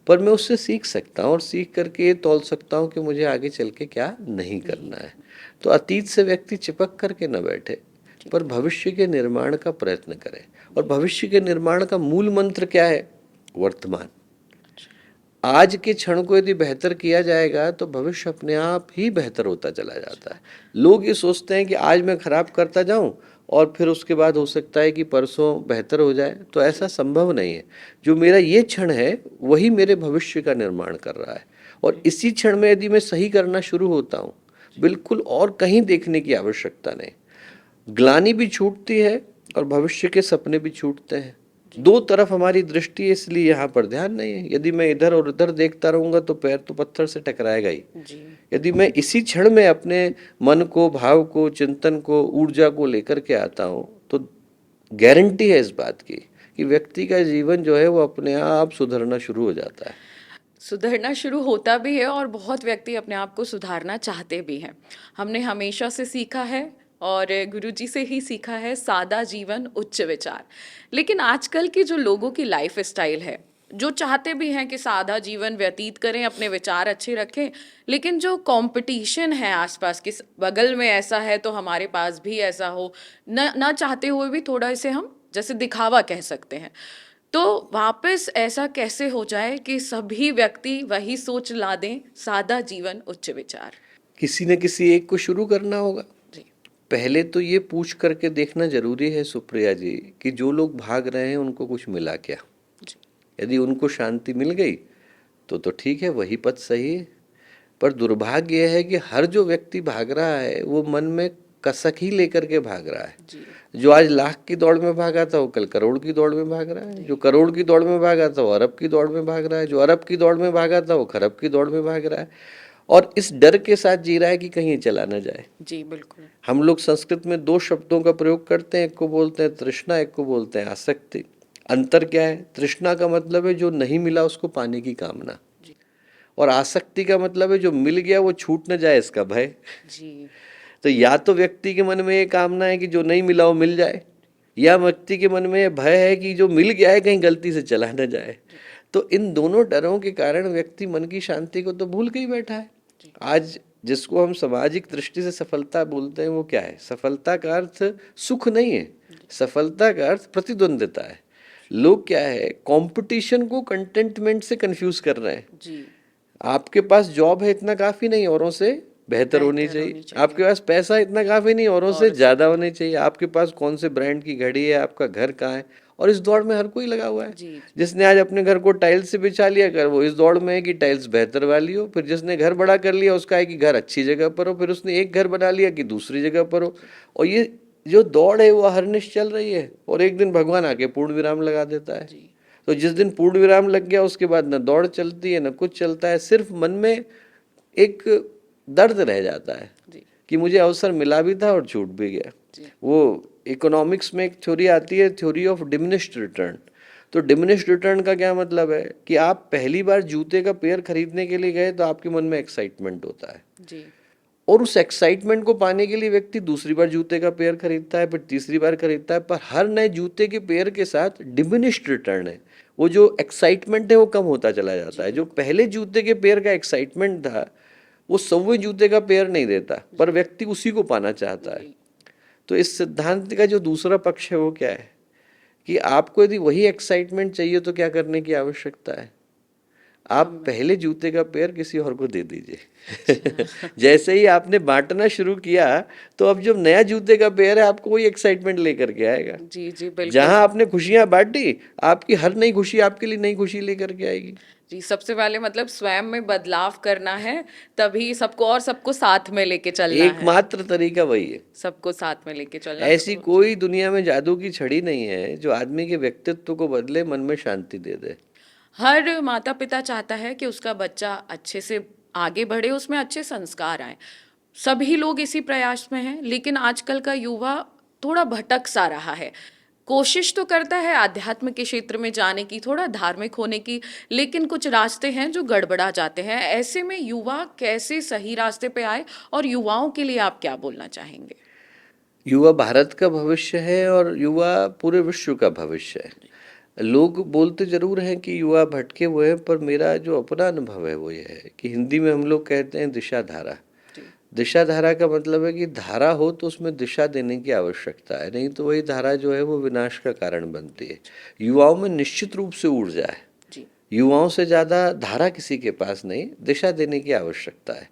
पर मैं उससे सीख सकता हूँ और सीख करके ये तौल सकता हूँ कि मुझे आगे चल के क्या नहीं करना है। तो अतीत से व्यक्ति चिपक करके न बैठे, पर भविष्य के निर्माण का प्रयत्न करें। और भविष्य के निर्माण का मूल मंत्र क्या है? वर्तमान। आज के क्षण को यदि बेहतर किया जाएगा तो भविष्य अपने आप ही बेहतर होता चला जाता है। लोग ये सोचते हैं कि आज मैं खराब करता जाऊं और फिर उसके बाद हो सकता है कि परसों बेहतर हो जाए, तो ऐसा संभव नहीं है। जो मेरा ये क्षण है वही मेरे भविष्य का निर्माण कर रहा है, और इसी क्षण में यदि मैं सही करना शुरू होता हूँ, बिल्कुल और कहीं देखने की आवश्यकता नहीं। ग्लानि भी छूटती है और भविष्य के सपने भी छूटते हैं। दो तरफ हमारी दृष्टि है, इसलिए यहाँ पर ध्यान नहीं है। यदि मैं इधर और उधर देखता रहूंगा तो पैर तो पत्थर से टकराएगा ही। जी यदि मैं इसी क्षण में अपने मन को, भाव को, चिंतन को, ऊर्जा को लेकर के आता हूँ, तो गारंटी है इस बात की कि व्यक्ति का जीवन जो है वो अपने आप सुधरना शुरू हो जाता है। सुधरना शुरू होता भी है, और बहुत व्यक्ति अपने आप को सुधारना चाहते भी हैं। हमने हमेशा से सीखा है, और गुरुजी से ही सीखा है, सादा जीवन उच्च विचार। लेकिन आजकल की जो लोगों की लाइफ स्टाइल है, जो चाहते भी हैं कि सादा जीवन व्यतीत करें, अपने विचार अच्छे रखें, लेकिन जो कंपटीशन है आसपास के, बगल में ऐसा है तो हमारे पास भी ऐसा हो, न ना चाहते हुए भी थोड़ा इसे हम जैसे दिखावा कह सकते हैं। तो वापस ऐसा कैसे हो जाए कि सभी व्यक्ति वही सोच ला दें, सादा जीवन उच्च विचार? किसी न किसी एक को शुरू करना होगा। जी पहले तो ये पूछ करके देखना जरूरी है सुप्रिया जी कि जो लोग भाग रहे हैं उनको कुछ मिला क्या। यदि उनको शांति मिल गई तो ठीक है, वही पथ सही है। पर दुर्भाग्य यह है कि हर जो व्यक्ति भाग रहा है वो मन में कसक ही लेकर के भाग रहा है। जो आज लाख की दौड़ में भागा था वो कल करोड़ की दौड़ में भाग रहा है, जो करोड़ की दौड़ में भागा था वो अरब की दौड़ में भाग रहा है, जो अरब की दौड़ में भागा था वो खरब की दौड़ में भाग रहा है, और इस डर के साथ जी रहा है कि कहीं चला ना जाए। जी बिल्कुल। हम लोग संस्कृत में दो शब्दों का प्रयोग करते हैं, एक को बोलते हैं तृष्णा, एक को बोलते हैं आसक्ति। अंतर क्या है? तृष्णा का मतलब है जो नहीं मिला उसको पाने की कामना, और आसक्ति का मतलब है जो मिल गया वो छूट न जाए इसका भय। जी तो या तो व्यक्ति के मन में ये कामना है कि जो नहीं मिला वो मिल जाए, या व्यक्ति के मन में ये भय है कि जो मिल गया है कहीं गलती से चला न जाए। तो इन दोनों डरों के कारण व्यक्ति मन की शांति को तो भूल के ही बैठा है। आज जिसको हम सामाजिक दृष्टि से सफलता बोलते हैं वो क्या है? सफलता का अर्थ सुख नहीं है, सफलता का अर्थ प्रतिद्वंदिता है। लोग क्या है, कंपटीशन को कंटेंटमेंट से कंफ्यूज कर रहे हैं। जी आपके पास जॉब है इतना काफी नहीं, औरों से बेहतर होनी चाहिए। आपके पास पैसा इतना काफी नहीं, औरों से ज्यादा होनी चाहिए। आपके पास कौन से ब्रांड की घड़ी है, आपका घर कहाँ है, और इस दौड़ में हर कोई लगा हुआ है। जिसने आज अपने घर को टाइल्स से बिछा लिया कर, वो इस दौड़ में है कि टाइल्स बेहतर वाली हो। फिर जिसने घर बड़ा कर लिया उसका है कि घर अच्छी जगह पर हो। फिर उसने एक घर बना लिया कि दूसरी जगह पर हो। और ये जो दौड़ है वो हरनिश चल रही है, और एक दिन भगवान आके पूर्ण विराम लगा देता है। तो जिस दिन पूर्ण विराम लग गया उसके बाद न दौड़ चलती है न कुछ चलता है, सिर्फ मन में एक दर्द रह जाता है कि मुझे अवसर मिला भी था और छूट भी गया। वो इकोनॉमिक्स में एक थ्योरी आती है, थ्योरी ऑफ डिमिनिश्ड रिटर्न। तो डिमिनिश्ड रिटर्न का क्या मतलब है कि आप पहली बार जूते का पेयर खरीदने के लिए गए तो आपके मन में एक्साइटमेंट होता है, और उस एक्साइटमेंट को पाने के लिए व्यक्ति दूसरी बार जूते का पेयर खरीदता है, फिर तीसरी बार खरीदता है। पर हर नए जूते के पेयर के साथ डिमिनिश्ड रिटर्न है, वो जो एक्साइटमेंट है वो कम होता चला जाता है। जो पहले जूते के पेयर का एक्साइटमेंट था वो 100वें जूते का पेयर नहीं देता, पर व्यक्ति उसी को पाना चाहता है। तो इस सिद्धांत का जो दूसरा पक्ष है वो क्या है कि आपको यदि वही एक्साइटमेंट चाहिए तो क्या करने की आवश्यकता है? आप पहले जूते का पेयर किसी और को दे दीजिए। जैसे ही आपने बांटना शुरू किया तो अब जब नया जूते का पेयर है आपको वही एक्साइटमेंट लेकर के आएगा। जी बिल्कुल। जहां आपने खुशियां बांटी, आपकी हर नई खुशी आपके लिए नई खुशी लेकर के आएगी। जी, सबसे पहले मतलब स्वयं में बदलाव करना है, तभी सबको और सबको साथ में लेके चलना है। एकमात्र तरीका वही है, सबको साथ में लेके चलना। ऐसी कोई दुनिया में जादू की छड़ी नहीं है जो आदमी के व्यक्तित्व को बदले, मन में शांति दे दे। हर माता पिता चाहता है कि उसका बच्चा अच्छे से आगे बढ़े, उसमें अच्छे संस्कार आए। सभी लोग इसी प्रयास में हैं, लेकिन आजकल का युवा थोड़ा भटक सा रहा है। कोशिश तो करता है आध्यात्म के क्षेत्र में जाने की, थोड़ा धार्मिक होने की, लेकिन कुछ रास्ते हैं जो गड़बड़ा जाते हैं। ऐसे में युवा कैसे सही रास्ते पे आए, और युवाओं के लिए आप क्या बोलना चाहेंगे? युवा भारत का भविष्य है और युवा पूरे विश्व का भविष्य है। लोग बोलते जरूर हैं कि युवा भटके हुए हैं, पर मेरा जो अपना अनुभव है वो ये है कि हिंदी में हम लोग कहते हैं दिशा धारा। दिशा धारा का मतलब है कि धारा हो तो उसमें दिशा देने की आवश्यकता है, नहीं तो वही धारा जो है वो विनाश का कारण बनती है। युवाओं में निश्चित रूप से ऊर्जा है, युवाओं से ज़्यादा धारा किसी के पास नहीं, दिशा देने की आवश्यकता है।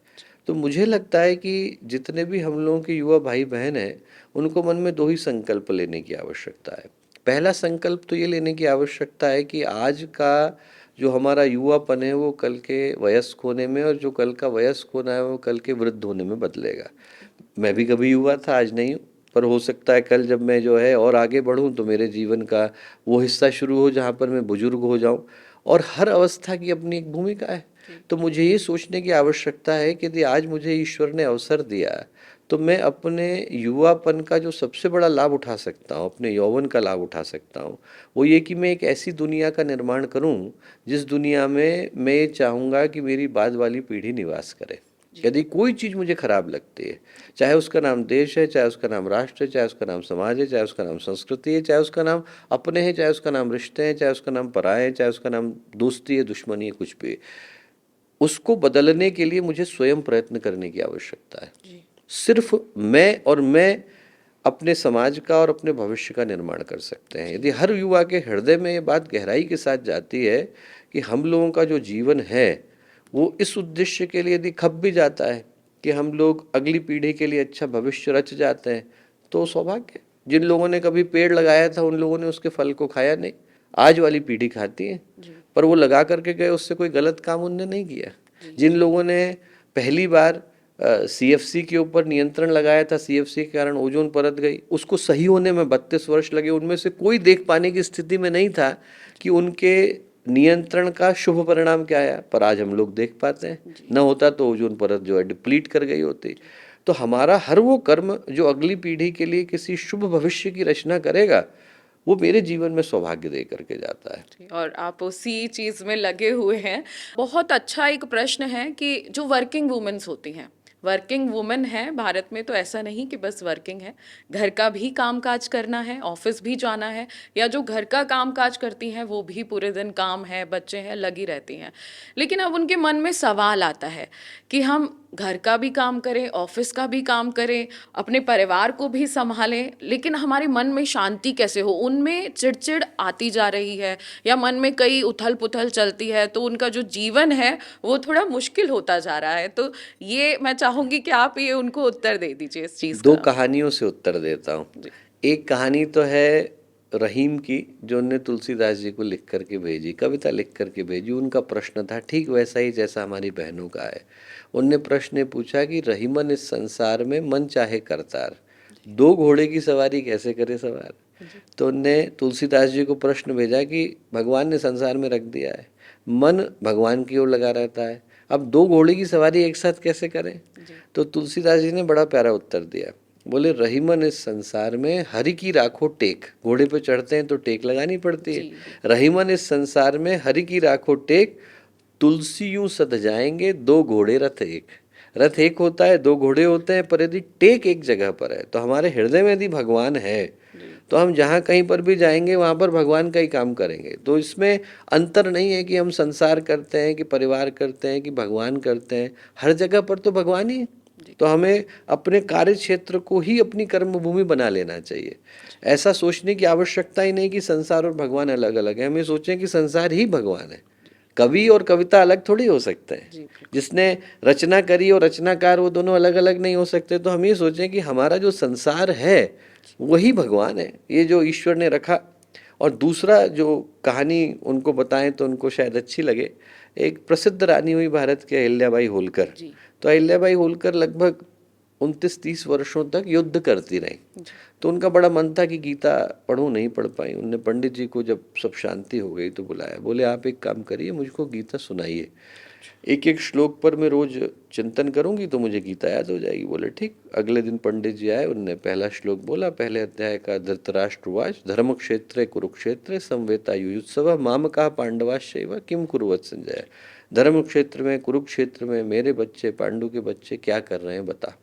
तो मुझे लगता है कि जितने भी हम लोगों के युवा भाई बहन हैं उनको मन में दो ही संकल्प लेने की आवश्यकता है। पहला संकल्प तो ये लेने की आवश्यकता है कि आज का जो हमारा युवापन है वो कल के वयस्क होने में, और जो कल का वयस्क होना है वो कल के वृद्ध होने में बदलेगा। मैं भी कभी युवा था, आज नहीं हूँ, पर हो सकता है कल जब मैं जो है और आगे बढ़ूँ तो मेरे जीवन का वो हिस्सा शुरू हो जहाँ पर मैं बुजुर्ग हो जाऊँ। और हर अवस्था की अपनी एक भूमिका है। तो मुझे ये सोचने की आवश्यकता है कि यदि आज मुझे ईश्वर ने अवसर दिया तो मैं अपने युवापन का जो सबसे बड़ा लाभ उठा सकता हूँ, अपने यौवन का लाभ उठा सकता हूँ, वो ये कि मैं एक ऐसी दुनिया का निर्माण करूँ जिस दुनिया में मैं ये चाहूँगा कि मेरी बाद वाली पीढ़ी निवास करे। यदि कोई चीज़ मुझे खराब लगती है, चाहे उसका नाम देश है, चाहे उसका नाम राष्ट्र है, चाहे उसका नाम समाज है, चाहे उसका नाम संस्कृति है, चाहे उसका नाम अपने हैं, चाहे उसका नाम रिश्ते हैं, चाहे उसका नाम पराये हैं, चाहे उसका नाम दोस्ती है, दुश्मनी है, कुछ भी, उसको बदलने के लिए मुझे स्वयं प्रयत्न करने की आवश्यकता है। सिर्फ मैं और मैं अपने समाज का और अपने भविष्य का निर्माण कर सकते हैं। यदि हर युवा के हृदय में ये बात गहराई के साथ जाती है कि हम लोगों का जो जीवन है वो इस उद्देश्य के लिए यदि खप भी जाता है कि हम लोग अगली पीढ़ी के लिए अच्छा भविष्य रच जाते हैं तो सौभाग्य। जिन लोगों ने कभी पेड़ लगाया था उन लोगों ने उसके फल को खाया नहीं, आज वाली पीढ़ी खाती है, पर वो लगा करके गए, उससे कोई गलत काम उनने नहीं किया। जिन लोगों ने पहली बार सीएफसी के ऊपर नियंत्रण लगाया था, सीएफसी के कारण ओजोन परत गई, उसको सही होने में 32 वर्ष लगे, उनमें से कोई देख पाने की स्थिति में नहीं था कि उनके नियंत्रण का शुभ परिणाम क्या आया, पर आज हम लोग देख पाते हैं। न होता तो ओजोन परत जो है डिप्लीट कर गई होती। तो हमारा हर वो कर्म जो अगली पीढ़ी के लिए किसी शुभ भविष्य की रचना करेगा वो मेरे जीवन में सौभाग्य दे करके जाता है। और आप उसी चीज में लगे हुए हैं। बहुत अच्छा एक प्रश्न है कि जो वर्किंग वुमेन्स होती हैं, वर्किंग वुमेन है भारत में, तो ऐसा नहीं कि बस वर्किंग है, घर का भी काम काज करना है, ऑफिस भी जाना है, या जो घर का काम काज करती हैं वो भी पूरे दिन काम है, बच्चे हैं, लगी रहती हैं। लेकिन अब उनके मन में सवाल आता है कि हम घर का भी काम करें, ऑफिस का भी काम करें, अपने परिवार को भी संभालें, लेकिन हमारे मन में शांति कैसे हो। उनमें चिड़चिड़ आती जा रही है या मन में कई उथल पुथल चलती है, तो उनका जो जीवन है वो थोड़ा मुश्किल होता जा रहा है। तो ये मैं चाहूंगी कि आप ये उनको उत्तर दे दीजिए इस चीज दो का। कहानियों से उत्तर देता हूँ। एक कहानी तो है रहीम की, जो उनने तुलसीदास जी को लिख करके भेजी, कविता लिख करके भेजी। उनका प्रश्न था ठीक वैसा ही जैसा हमारी बहनों का है। उनने प्रश्न पूछा कि रहीमन इस संसार में मन चाहे करतार, दो घोड़े की सवारी कैसे करे सवार। तो उनने तुलसीदास जी को प्रश्न भेजा कि भगवान ने संसार में रख दिया है, मन भगवान की ओर लगा रहता है, अब दो घोड़े की सवारी एक साथ कैसे करें। तो तुलसीदास जी ने बड़ा प्यारा उत्तर दिया, बोले रहीमन इस संसार में हरि की राखो टेक, घोड़े पे चढ़ते हैं तो टेक लगानी पड़ती है। रहीमन इस संसार में हरि की राखो टेक, तुलसी यूं सध जाएंगे दो घोड़े रथ एक। रथ एक होता है, दो घोड़े होते हैं, पर यदि टेक एक जगह पर है तो हमारे हृदय में यदि भगवान है तो हम जहाँ कहीं पर भी जाएंगे वहाँ पर भगवान का ही काम करेंगे। तो इसमें अंतर नहीं है कि हम संसार करते हैं कि परिवार करते हैं कि भगवान करते हैं, हर जगह पर तो भगवान ही है। तो हमें अपने कार्य क्षेत्र को ही अपनी कर्म भूमि बना लेना चाहिए। ऐसा सोचने की आवश्यकता ही नहीं कि संसार और भगवान अलग अलग है, हमें सोचें कि संसार ही भगवान है। कवि और कविता अलग थोड़ी हो सकते हैं, जिसने रचना करी और रचनाकार वो दोनों अलग अलग नहीं हो सकते। तो हम ये सोचें कि हमारा जो संसार है वही भगवान है, ये जो ईश्वर ने रखा। और दूसरा जो कहानी उनको बताएं तो उनको शायद अच्छी लगे। एक प्रसिद्ध रानी हुई भारत के अहिल्याबाई होलकर। तो अहिल्याबाई होलकर लगभग 29-30 वर्षों तक युद्ध करती रही। तो उनका बड़ा मन था कि गीता पढ़ूं, नहीं पढ़ पाई। उनने पंडित जी को जब सब शांति हो गई तो बुलाया, बोले आप एक काम करिए, मुझको गीता सुनाइए, एक एक श्लोक पर मैं रोज चिंतन करूंगी तो मुझे गीता याद हो जाएगी। बोले ठीक। अगले दिन पंडित जी आए, उनने पहला श्लोक बोला, पहले अध्याय का, धृतराष्ट्रवाच धर्म क्षेत्रे कुरुक्षेत्रे संवेता युयुत्सव मामका पांडवाश्चैव किम कुरुवत संजय। धर्म क्षेत्र में, कुरुक्षेत्र में मेरे बच्चे, पांडु के बच्चे क्या कर रहे हैं बता।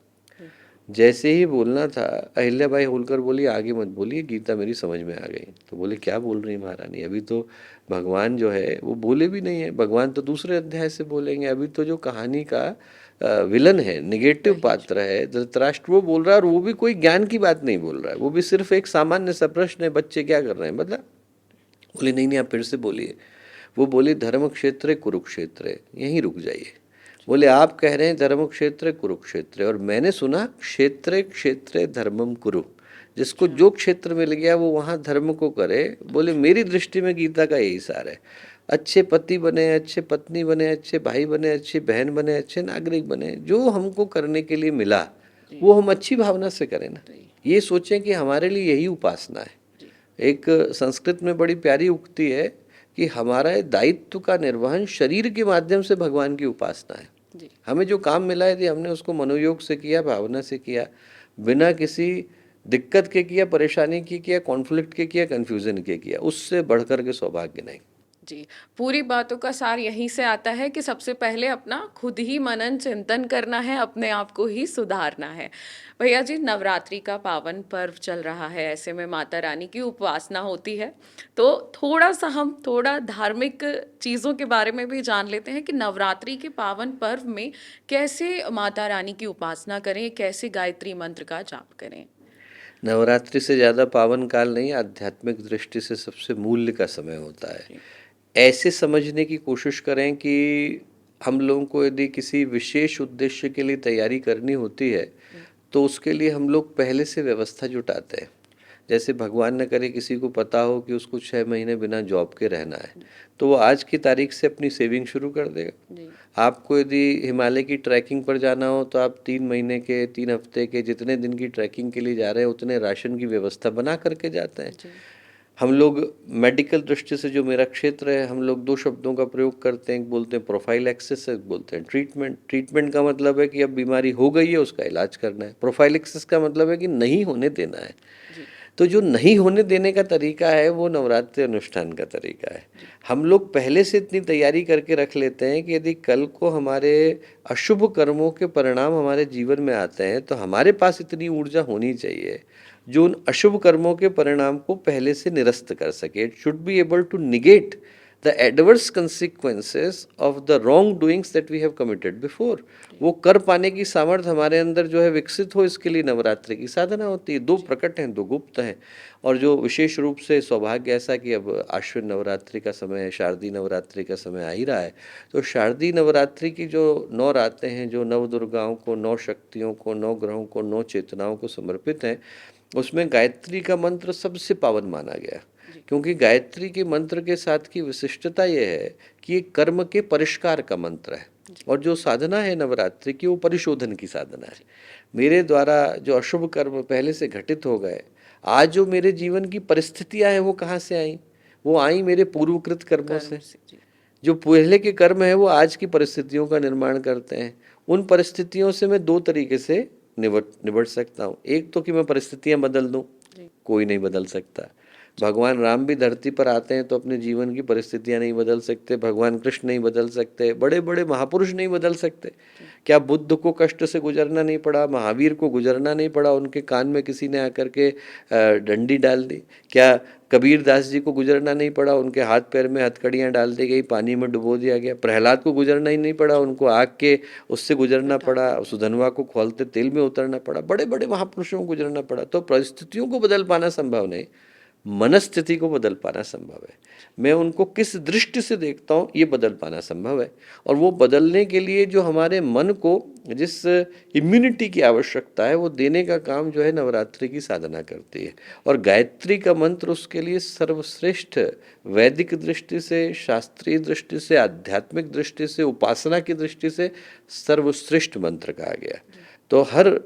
जैसे ही बोलना था अहिल्याबाई होलकर बोली आगे मत बोलिए, गीता मेरी समझ में आ गई। तो बोले क्या बोल रही महारानी, अभी तो भगवान जो है वो बोले भी नहीं है, भगवान तो दूसरे अध्याय से बोलेंगे। अभी तो जो कहानी का विलन है, निगेटिव पात्र है धृतराष्ट्र, वो बोल रहा है, और वो भी कोई ज्ञान की बात नहीं बोल रहा है, वो भी सिर्फ एक सामान्य सा प्रश्न है, बच्चे क्या कर रहे हैं मतलब। बोले नहीं नहीं आप फिर से बोलिए। वो बोली धर्म क्षेत्र कुरुक्षेत्र, यहीं रुक जाइए। बोले आप कह रहे हैं धर्म क्षेत्र कुरुक्षेत्र, और मैंने सुना क्षेत्र क्षेत्र धर्मम कुरु, जिसको जो क्षेत्र मिल गया वो वहाँ धर्म को करे। बोले मेरी दृष्टि में गीता का यही सार है, अच्छे पति बने, अच्छे पत्नी बने, अच्छे भाई बने, अच्छी बहन बने, अच्छे नागरिक बने, जो हमको करने के लिए मिला वो हम अच्छी भावना से करें ना। ये सोचें कि हमारे लिए यही उपासना है। एक संस्कृत में बड़ी प्यारी उक्ति है कि हमारा दायित्व का निर्वहन शरीर के माध्यम से भगवान की उपासना है। हमें जो काम मिला है यदि हमने उसको मनोयोग से किया, भावना से किया, बिना किसी दिक्कत के किया, परेशानी के किया, कॉन्फ्लिक्ट के किया, कंफ्यूजन के किया, उससे बढ़कर के सौभाग्य नहीं। जी, पूरी बातों का सार यहीं से आता है कि सबसे पहले अपना खुद ही मनन चिंतन करना है, अपने आप को ही सुधारना है। भैया जी, नवरात्रि का पावन पर्व चल रहा है, ऐसे में माता रानी की उपासना होती है, तो थोड़ा सा हम थोड़ा धार्मिक चीज़ों के बारे में भी जान लेते हैं कि नवरात्रि के पावन पर्व में कैसे माता रानी की उपासना करें, कैसे गायत्री मंत्र का जाप करें। नवरात्रि से ज़्यादा पावन काल नहीं, आध्यात्मिक दृष्टि से सबसे मूल्य का समय होता है। ऐसे समझने की कोशिश करें कि हम लोगों को यदि किसी विशेष उद्देश्य के लिए तैयारी करनी होती है तो उसके लिए हम लोग पहले से व्यवस्था जुटाते हैं। जैसे भगवान न करे किसी को पता हो कि उसको 6 महीने बिना जॉब के रहना है, तो वो आज की तारीख से अपनी सेविंग शुरू कर देगा। आपको यदि हिमालय की ट्रैकिंग पर जाना हो तो आप 3 महीने के, 3 हफ्ते के, जितने दिन की ट्रैकिंग के लिए जा रहे हैं उतने राशन की व्यवस्था बना करके जाते हैं। हम लोग मेडिकल दृष्टि से, जो मेरा क्षेत्र है, हम लोग 2 शब्दों का प्रयोग करते हैं, बोलते हैं प्रोफाइल एक्सेस, बोलते हैं ट्रीटमेंट। ट्रीटमेंट का मतलब है कि अब बीमारी हो गई है, उसका इलाज करना है। प्रोफाइल एक्सेस का मतलब है कि नहीं होने देना है। तो जो नहीं होने देने का तरीका है वो नवरात्रि अनुष्ठान का तरीका है। हम लोग पहले से इतनी तैयारी करके रख लेते हैं कि यदि कल को हमारे अशुभ कर्मों के परिणाम हमारे जीवन में आते हैं तो हमारे पास इतनी ऊर्जा होनी चाहिए जो उन अशुभ कर्मों के परिणाम को पहले से निरस्त कर सके। It should be able to negate the adverse consequences of the wrong doings that we have committed before. वो कर पाने की सामर्थ्य हमारे अंदर जो है विकसित हो, इसके लिए नवरात्रि की साधना होती है। 2 प्रकट हैं, 2 गुप्त हैं। और जो विशेष रूप से सौभाग्य ऐसा कि अब आश्विन नवरात्रि का समय है, शारदीय नवरात्रि का समय आ ही रहा है, तो शारदीय नवरात्रि की जो 9 रातें हैं, जो 9 दुर्गाओं को, 9 शक्तियों को, 9 ग्रहों को, 9 चेतनाओं को समर्पित हैं, उसमें गायत्री का मंत्र सबसे पावन माना गया। क्योंकि गायत्री के मंत्र के साथ की विशिष्टता यह है कि ये कर्म के परिष्कार का मंत्र है, और जो साधना है नवरात्रि की वो परिशोधन की साधना है। मेरे द्वारा जो अशुभ कर्म पहले से घटित हो गए, आज जो मेरे जीवन की परिस्थितियां हैं वो कहाँ से आई? वो आई मेरे पूर्वकृत कर्मों से। जो पहले के कर्म है वो आज की परिस्थितियों का निर्माण करते हैं। उन परिस्थितियों से मैं 2 तरीके से निबट सकता हूँ। एक तो कि मैं परिस्थितियां बदल दूं, कोई नहीं बदल सकता। भगवान राम भी धरती पर आते हैं तो अपने जीवन की परिस्थितियां नहीं बदल सकते, भगवान कृष्ण नहीं बदल सकते, बड़े बड़े महापुरुष नहीं बदल सकते। क्या बुद्ध को कष्ट से गुजरना नहीं पड़ा? महावीर को गुजरना नहीं पड़ा? उनके कान में किसी ने आकर के डंडी डाल दी? क्या कबीर दास जी को गुजरना नहीं पड़ा? उनके हाथ पैर में हथकड़ियाँ डाल दी गई, पानी में डुबो दिया गया। प्रहलाद को गुजरना ही नहीं पड़ा, उनको आग के उससे गुजरना पड़ा, सुधनवा को खौलते तेल में उतरना पड़ा। बड़े बड़े महापुरुषों को गुजरना पड़ा। तो परिस्थितियों को बदल पाना संभव नहीं, मनस्थिति को बदल पाना संभव है। मैं उनको किस दृष्टि से देखता हूँ ये बदल पाना संभव है। और वो बदलने के लिए जो हमारे मन को जिस इम्यूनिटी की आवश्यकता है वो देने का काम जो है नवरात्रि की साधना करती है। और गायत्री का मंत्र उसके लिए सर्वश्रेष्ठ, वैदिक दृष्टि से, शास्त्रीय दृष्टि से, आध्यात्मिक दृष्टि से, उपासना की दृष्टि से सर्वश्रेष्ठ मंत्र कहा गया। तो हर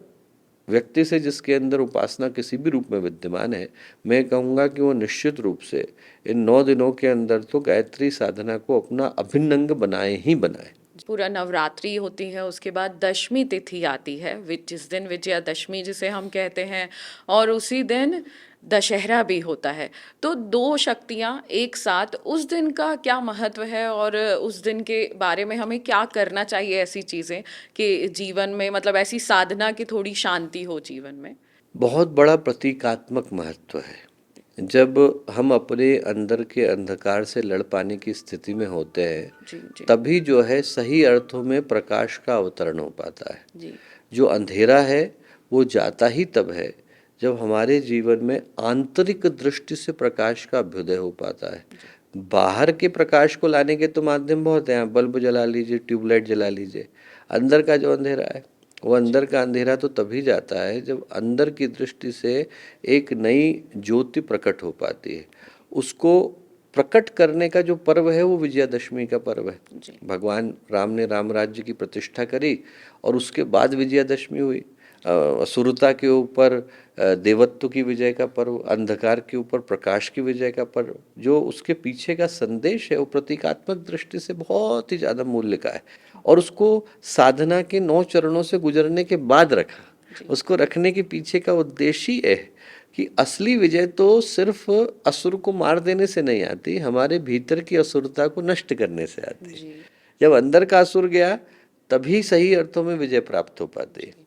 व्यक्ति से जिसके अंदर उपासना किसी भी रूप में विद्यमान है, मैं कहूँगा कि वो निश्चित रूप से इन 9 दिनों के अंदर तो गायत्री साधना को अपना अभिन्न अंग बनाए ही बनाए। पूरा नवरात्रि होती है, उसके बाद दशमी तिथि आती है, जिस दिन विजयादशमी जिसे हम कहते हैं, और उसी दिन दशहरा भी होता है। तो 2 शक्तियाँ एक साथ, उस दिन का क्या महत्व है और उस दिन के बारे में हमें क्या करना चाहिए, ऐसी चीज़ें कि जीवन में मतलब ऐसी साधना की थोड़ी शांति हो जीवन में? बहुत बड़ा प्रतीकात्मक महत्व है। जब हम अपने अंदर के अंधकार से लड़ पाने की स्थिति में होते हैं तभी जो है सही अर्थों में प्रकाश का अवतरण हो पाता है। जो अंधेरा है वो जाता ही तब है जब हमारे जीवन में आंतरिक दृष्टि से प्रकाश का अभ्युदय हो पाता है। बाहर के प्रकाश को लाने के तो माध्यम बहुत हैं, आप बल्ब जला लीजिए, ट्यूबलाइट जला लीजिए। अंदर का जो अंधेरा है वो अंदर का अंधेरा तो तभी जाता है जब अंदर की दृष्टि से एक नई ज्योति प्रकट हो पाती है। उसको प्रकट करने का जो पर्व है वो विजयादशमी का पर्व है। भगवान राम ने राम राज्य की प्रतिष्ठा करी और उसके बाद विजयादशमी हुई। असुरता के ऊपर देवत्व की विजय का पर्व, अंधकार के ऊपर प्रकाश की विजय का पर्व। जो उसके पीछे का संदेश है वो प्रतीकात्मक दृष्टि से बहुत ही ज़्यादा मूल्य का है। और उसको साधना के 9 चरणों से गुजरने के बाद रखा। उसको रखने के पीछे का उद्देश्य ही है कि असली विजय तो सिर्फ असुर को मार देने से नहीं आती, हमारे भीतर की असुरता को नष्ट करने से आती है। जब अंदर का असुर गया तभी सही अर्थों में विजय प्राप्त हो पाती है।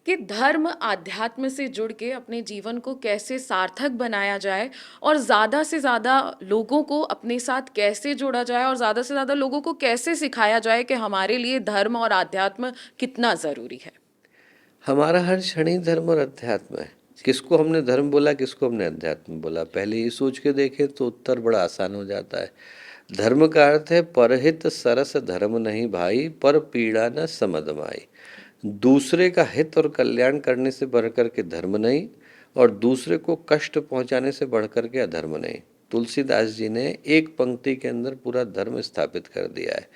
कि धर्म आध्यात्म से जुड़ के अपने जीवन को कैसे सार्थक बनाया जाए और ज़्यादा से ज़्यादा लोगों को अपने साथ कैसे जोड़ा जाए और ज़्यादा से ज़्यादा लोगों को कैसे सिखाया जाए कि हमारे लिए धर्म और आध्यात्म कितना ज़रूरी है। हमारा हर क्षण ही धर्म और अध्यात्म है। किसको हमने धर्म बोला, किसको हमने अध्यात्म बोला, पहले ये सोच के देखें तो उत्तर बड़ा आसान हो जाता है। धर्म का अर्थ है परहित सरस धर्म नहीं भाई, पर पीड़ा न समदमाई। दूसरे का हित और कल्याण करने से बढ़कर के धर्म नहीं, और दूसरे को कष्ट पहुंचाने से बढ़कर के अधर्म नहीं। तुलसीदास जी ने एक पंक्ति के अंदर पूरा धर्म स्थापित कर दिया है।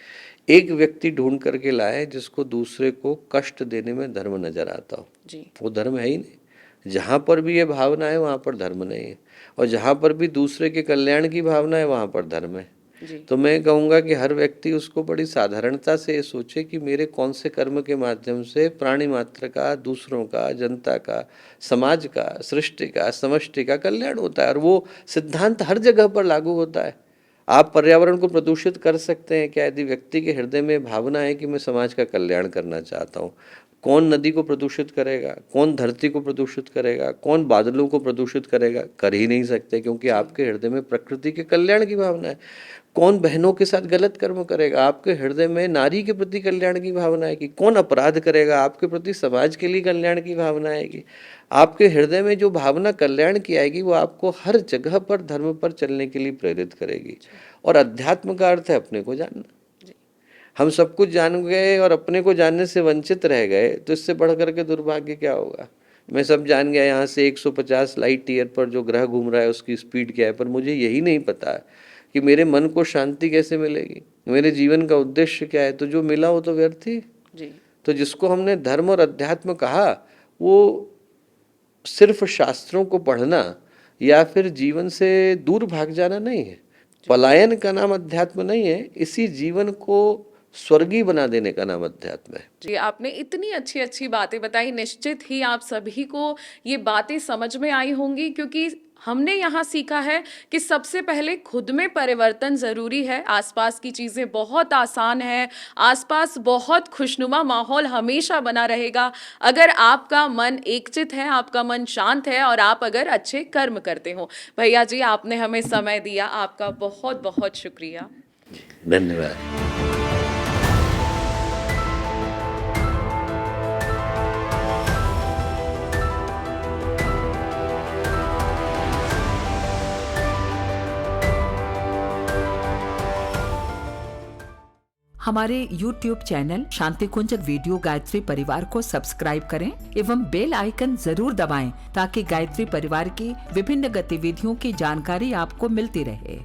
एक व्यक्ति ढूंढ करके लाए जिसको दूसरे को कष्ट देने में धर्म नजर आता हो, जी वो धर्म है ही नहीं। जहाँ पर भी ये भावना है वहाँ पर धर्म नहीं है, और जहाँ पर भी दूसरे के कल्याण की भावना है वहाँ पर धर्म है। जी तो मैं कहूँगा कि हर व्यक्ति उसको बड़ी साधारणता से ये सोचे कि मेरे कौन से कर्म के माध्यम से प्राणी मात्र का, दूसरों का, जनता का, समाज का, सृष्टि का, समष्टि का कल्याण होता है। और वो सिद्धांत हर जगह पर लागू होता है। आप पर्यावरण को प्रदूषित कर सकते हैं क्या? यदि व्यक्ति के हृदय में भावना है कि मैं समाज का कल्याण करना चाहता हूँ। कौन नदी को प्रदूषित करेगा, कौन धरती को प्रदूषित करेगा, कौन बादलों को प्रदूषित करेगा? कर ही नहीं सकते, क्योंकि आपके हृदय में प्रकृति के कल्याण की भावना है। कौन बहनों के साथ गलत कर्म करेगा? आपके हृदय में नारी के प्रति कल्याण की भावना है कि कौन अपराध करेगा? आपके प्रति समाज के लिए कल्याण की भावना आएगी। आपके हृदय में जो भावना कल्याण की आएगी वो आपको हर जगह पर धर्म पर चलने के लिए प्रेरित करेगी। और अध्यात्म का अर्थ है अपने को जानना। हम सब कुछ जान गए और अपने को जानने से वंचित रह गए तो इससे बढ़ करके दुर्भाग्य क्या होगा? मैं सब जान गया यहाँ से 150 लाइट ईयर पर जो ग्रह घूम रहा है उसकी स्पीड क्या है, पर मुझे यही नहीं पता कि मेरे मन को शांति कैसे मिलेगी, मेरे जीवन का उद्देश्य क्या है। तो जो मिला वो तो व्यर्थ ही। जी तो जिसको हमने धर्म और अध्यात्म कहा वो सिर्फ शास्त्रों को पढ़ना या फिर जीवन से दूर भाग जाना नहीं है। पलायन का नाम अध्यात्म नहीं है, इसी जीवन को स्वर्गीय बना देने का नाम अध्यात्म है। जी आपने इतनी अच्छी अच्छी बातें बताई। निश्चित ही आप सभी को ये बातें समझ में आई होंगी, क्योंकि हमने यहाँ सीखा है कि सबसे पहले खुद में परिवर्तन ज़रूरी है। आसपास की चीज़ें बहुत आसान है, आसपास बहुत खुशनुमा माहौल हमेशा बना रहेगा अगर आपका मन एकचित है, आपका मन शांत है और आप अगर अच्छे कर्म करते हो। भैया जी आपने हमें समय दिया, आपका बहुत बहुत शुक्रिया। धन्यवाद। हमारे YouTube चैनल शांति कुंज वीडियो गायत्री परिवार को सब्सक्राइब करें एवं बेल आइकन जरूर दबाएं ताकि गायत्री परिवार की विभिन्न गतिविधियों की जानकारी आपको मिलती रहे।